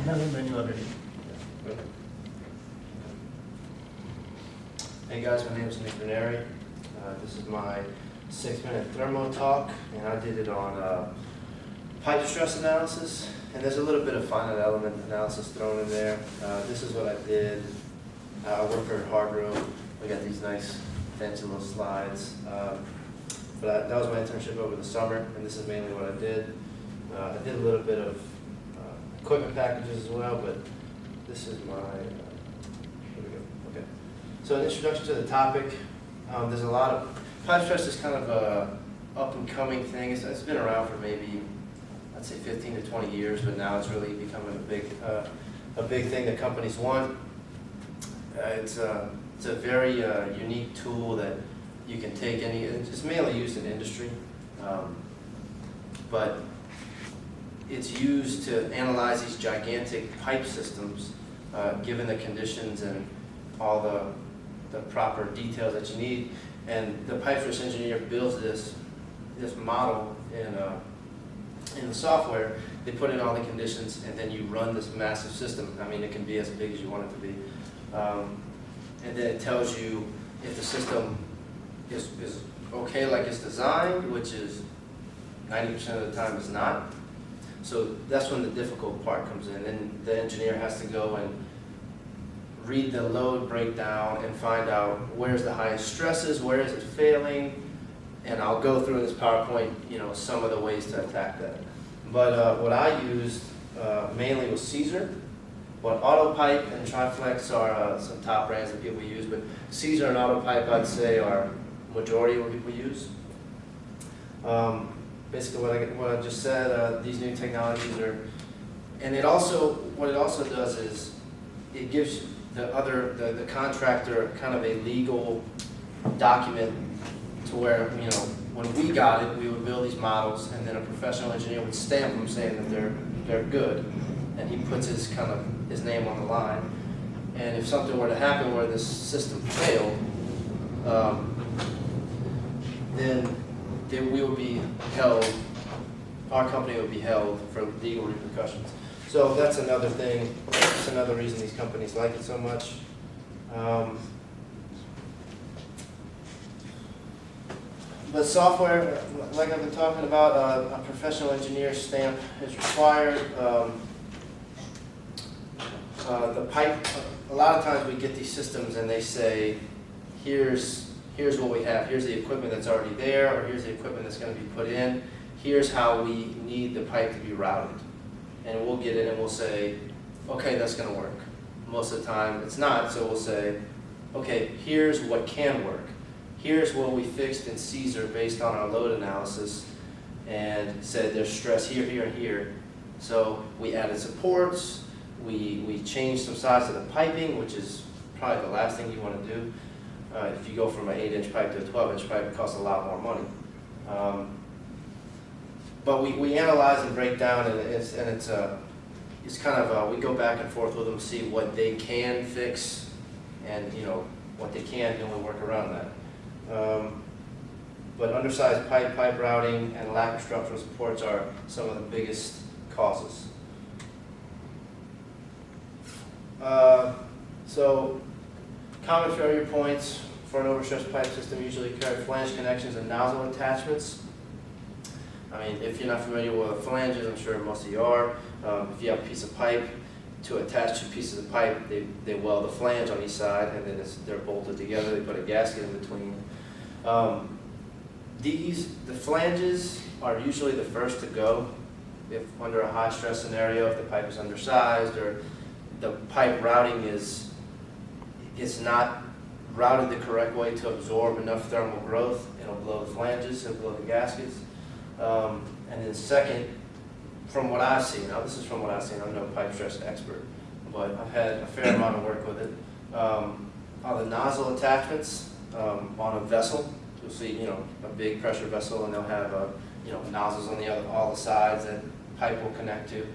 When you are ready. Hey guys, my name is Rayneri. This is my 6-minute thermo talk, and I did it on pipe stress analysis. And there's a little bit of finite element analysis thrown in there. This is what I did. I work for Hardrow. We got these nice fancy little slides. That was my internship over the summer, and this is mainly what I did. I did a little bit of equipment packages as well, but this is my, here we go, okay. So an introduction to the topic. There's a lot of, pipe stress is kind of a up and coming thing. It's been around for maybe, I'd say 15 to 20 years, but now it's really becoming a big thing that companies want. It's a very unique tool that you can take it's mainly used in industry, but it's used to analyze these gigantic pipe systems, given the conditions and all the proper details that you need. And the pipe stress engineer builds this model in the software. They put in all the conditions, and then you run this massive system. I mean, it can be as big as you want it to be. And then it tells you if the system is okay like it's designed, which is 90% of the time is not. So that's when the difficult part comes in. And the engineer has to go and read the load breakdown and find out where's the highest stresses, where is it failing, and I'll go through in this PowerPoint, some of the ways to attack that. But what I used mainly was Caesar. But Autopipe and Triflex are some top brands that people use, but Caesar and Autopipe, I'd say, are majority of what people use. Basically, what I just said, these new technologies are, and what it also does is it gives the contractor kind of a legal document to where, when we got it, we would build these models, and then a professional engineer would stamp them saying that they're good, and he puts his name on the line. And if something were to happen where this system failed, then we would be held, our company would be held for legal repercussions. So that's another thing, that's another reason these companies like it so much. But software, like I've been talking about, a professional engineer stamp is required. The pipe, a lot of times we get these systems and they say, here's what we have. Here's the equipment that's already there, or here's the equipment that's going to be put in. Here's how we need the pipe to be routed. And we'll get it and we'll say, okay, that's going to work. Most of the time it's not, so we'll say, okay, here's what can work. Here's what we fixed in Caesar based on our load analysis and said there's stress here, here, and here. So we added supports, we changed some size of the piping, which is probably the last thing you want to do. If you go from an 8-inch pipe to a 12-inch pipe, it costs a lot more money. But we analyze and break down, and it's kind of we go back and forth with them, see what they can fix, and what they can't, and we work around that. But undersized pipe routing, and lack of structural supports are some of the biggest causes. So common failure points for an overstressed pipe system usually occur flange connections and nozzle attachments. I mean, if you're not familiar with flanges, I'm sure most of you are. If you have a piece of pipe, to attach two pieces of pipe, they weld a flange on each side, and then they're bolted together. They put a gasket in between. The flanges are usually the first to go if under a high stress scenario, if the pipe is undersized or the pipe routing is not routed the correct way to absorb enough thermal growth. It'll blow the flanges, it'll blow the gaskets. And then second, from what I've seen, now this is from what I've seen, I'm no pipe stress expert, but I've had a fair amount of work with it. Are the nozzle attachments on a vessel. You'll see, a big pressure vessel, and they'll have, nozzles on all the sides that pipe will connect to.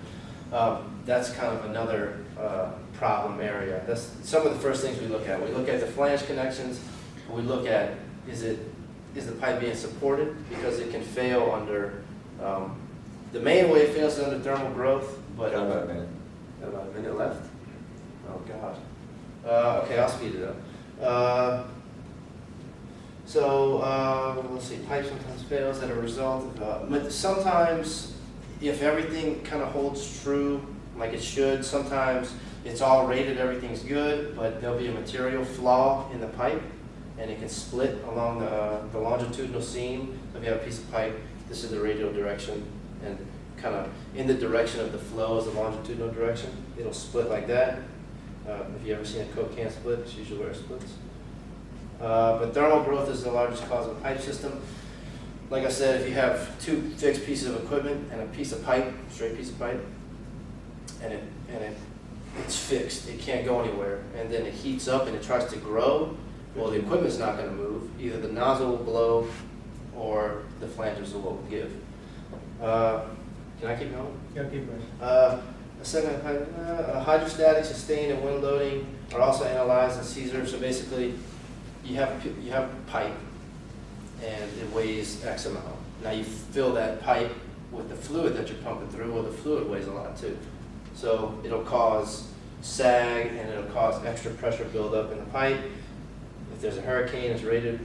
That's kind of another problem area. That's some of the first things we look at. We look at the flange connections. We look at is the pipe being supported, because it can fail under the main way it fails is under thermal growth, but About a minute. about minute left. Oh, God. Okay, I'll speed it up. Let's see, pipe sometimes fails as a result of, but sometimes if everything kind of holds true like it should, sometimes it's all rated, everything's good, but there'll be a material flaw in the pipe and it can split along the longitudinal seam. So if you have a piece of pipe, this is the radial direction, and kind of in the direction of the flow is the longitudinal direction. It'll split like that. If you ever seen a Coke can split, it's usually where it splits. But thermal growth is the largest cause of the pipe system. Like I said, if you have two fixed pieces of equipment and a piece of pipe, straight piece of pipe, and it's fixed, it can't go anywhere, and then it heats up and it tries to grow, well, the equipment's not going to move. Either the nozzle will blow or the flanges will give. Can I keep going? Yeah, keep going. A second pipe, hydrostatic, sustain, and wind loading are also analyzed in Caesar. So basically, you have a pipe, and it weighs X amount. Now you fill that pipe with the fluid that you're pumping through. Well, the fluid weighs a lot too. So it'll cause sag, and it'll cause extra pressure buildup in the pipe. If there's a hurricane, it's rated.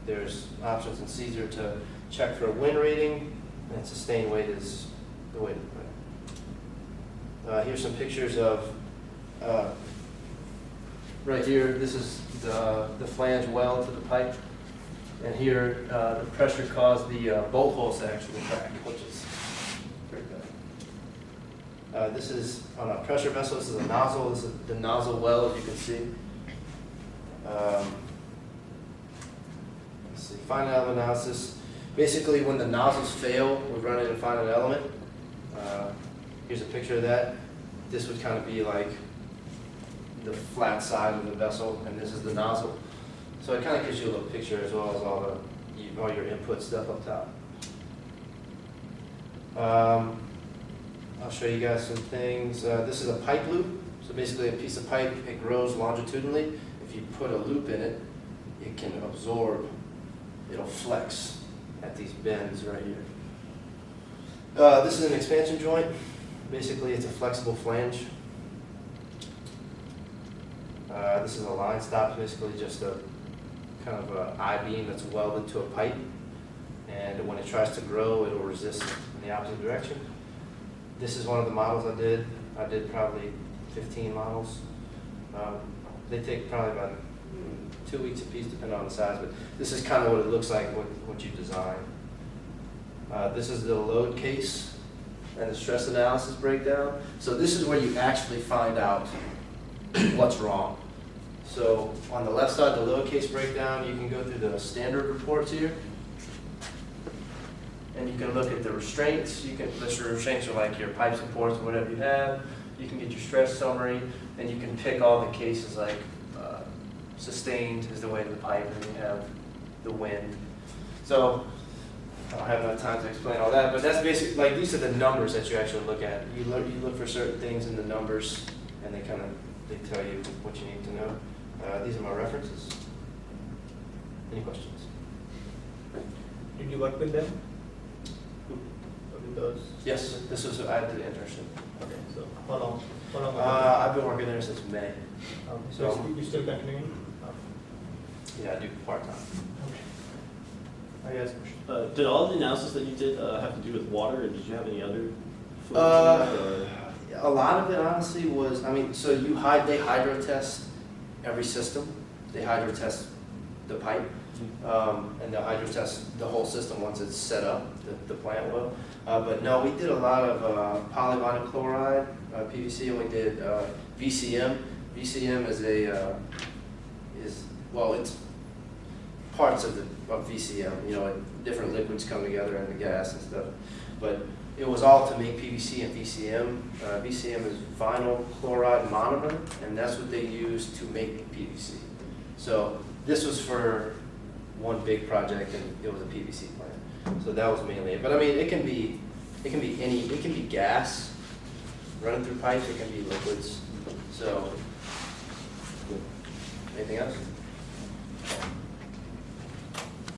There's options in Caesar to check for a wind rating, and sustain weight is the weight of the pipe. Here's some pictures of, right here, this is the flange weld to the pipe. And here, the pressure caused the bolt holes to actually crack, which is pretty good. This is on a pressure vessel. This is a nozzle. This is the nozzle well, as you can see. Let's see, finite element analysis. Basically, when the nozzles fail, we run it in finite element. Here's a picture of that. This would kind of be like the flat side of the vessel, and this is the nozzle. So it kind of gives you a little picture as well as all your input stuff up top. I'll show you guys some things. This is a pipe loop. So basically a piece of pipe, it grows longitudinally. If you put a loop in it, it can absorb, it'll flex at these bends right here. This is an expansion joint. Basically, it's a flexible flange. This is a line stop, basically just a kind of an I-beam that's welded to a pipe. And when it tries to grow, it'll resist in the opposite direction. This is one of the models I did. I did probably 15 models. They take probably about 2 weeks a piece, depending on the size, but this is kind of what it looks like, what you design. This is the load case and the stress analysis breakdown. So this is where you actually find out what's wrong. So on the left side, the load case breakdown, you can go through the standard reports here. And you can look at the restraints. The restraints are like your pipe supports, whatever you have. You can get your stress summary, and you can pick all the cases like sustained is the weight of the pipe, and you have the wind. So I don't have enough time to explain all that, but that's basically, like, these are the numbers that you actually look at. You look for certain things in the numbers, and they tell you what you need to know. These are my references. Any questions? Did you work with them? With those? Yes, I did an internship. Okay, so how long? I've been working there since May. Okay, so you still continuing? Yeah, I do part-time. Okay. I ask a question. Did all the analysis that you did have to do with water, or did you have any other fluids? A lot of it, honestly, was, so they hydro test every system. They hydro test the pipe, and they'll hydro test the whole system once it's set up, the plant will. But no, we did a lot of polyvinyl chloride, PVC, and we did VCM. VCM is it's parts of VCM, different liquids come together and the gas and stuff. But it was all to make PVC and VCM. VCM is vinyl chloride monomer, and that's what they use to make PVC. So this was for one big project, and it was a PVC plant. So that was mainly it. But it can be gas running through pipes. It can be liquids. So anything else?